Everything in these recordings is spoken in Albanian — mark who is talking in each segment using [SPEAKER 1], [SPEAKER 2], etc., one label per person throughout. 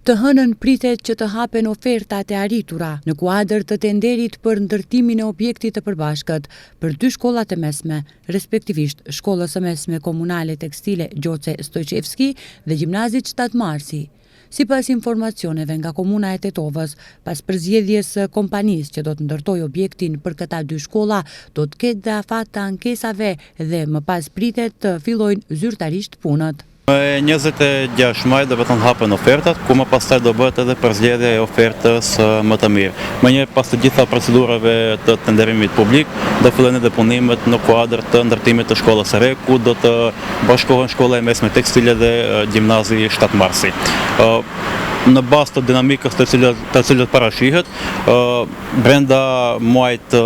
[SPEAKER 1] Të hënën pritet që të hapen ofertat e arritura në kuadër të tenderit për ndërtimin e objektit të përbashkët për 2 shkollat e mesme, respektivisht Shkollës së Mesme Komunale Tekstile Gjoce Stojqevski dhe Gjimnazit 7 Marsi. Sipas informacioneve nga Komuna e Tetovës, pas përzgjedhjes së kompanisë që do të ndërtojë objektin për këta 2 shkolla, do të ketë dhe afat të ankesave dhe më pas pritet të fillojnë zyrtarisht punët.
[SPEAKER 2] E 26 maj do të hapen ofertat, ku më pastaj do bëhet edhe përzgjedhja e ofertës më të mirë. Më njëherë pas të gjitha procedurave të tenderimit publik, do fillojnë edhe punimet në kuadër të ndërtimit të shkollës së re, ku do të bashkohen Shkolla e Mesme Tekstile dhe Gjimnazi 7 Marsi. Në bazë të dinamikës të cilët parashihet, brenda muajit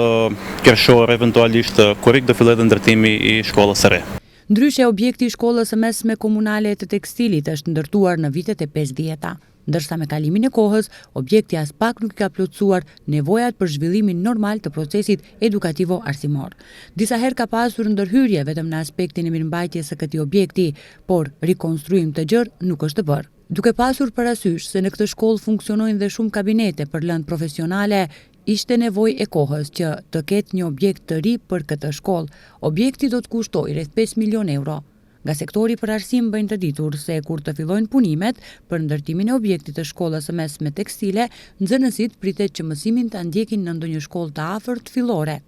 [SPEAKER 2] qershor eventualisht korrik do fillojë ndërtimi i shkollës së re.
[SPEAKER 1] Ndryshe, objekti i Shkollës së Mesme Komunale të Tekstilit është ndërtuar në vitet e 50-ta, ndërsa me kalimin e kohës, objekti as pak nuk ka plotësuar nevojat për zhvillimin normal të procesit edukativo-arsimor. Disa herë ka pasur ndërhyrje vetëm në aspektin e mirëmbajtjes së këtij objekti, por rikonstruim të gjerë nuk është bërë. Duke pasur parasysh se në këtë shkollë funksionojnë dhe shumë kabinete për lëndë profesionale, ishte nevojë e kohës që të ketë një objekt të ri për këtë shkollë. Objekti do të kushtojë rreth 5 milion euro. Nga sektori për arsim bëjnë të ditur se kur të fillojnë punimet për ndërtimin e objektit të Shkollës së Mesme Tekstile, nxënësit pritet që mësimin ta ndjekin në ndonjë shkollë të afërt fillore.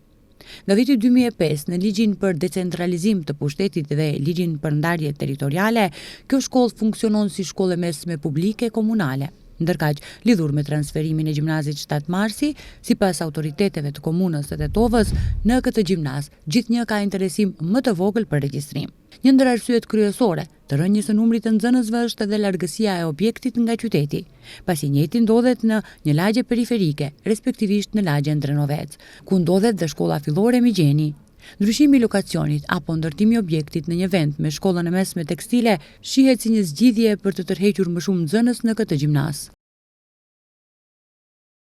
[SPEAKER 1] Nga viti 2005, në ligjin për decentralizim të pushtetit dhe ligjin për ndarje territoriale, kjo shkollë funksionon si shkollë mesme publike komunale. Ndërkaq, lidhur me transferimin e Gjimnazit 7 Marsi, sipas autoriteteve të Komunës së Tetovës, në këtë gjimnaz gjithnjë ka interesim më të vogël për regjistrim. Një ndër arsyet kryesore të rënjes së numrit të nxënësve është edhe largësia e objektit nga qyteti, pasi njëjti ndodhet në një lagje periferike, respektivisht në lagjen Drenovec, ku ndodhet dhe shkolla fillore Migjeni. Ndryshimi i lokacionit apo ndërtimi i objektit në një vend me Shkollën e Mesme Tekstile shihet si një zgjidhje për të tërhequr më shumë nxënës në këtë gjimnaz.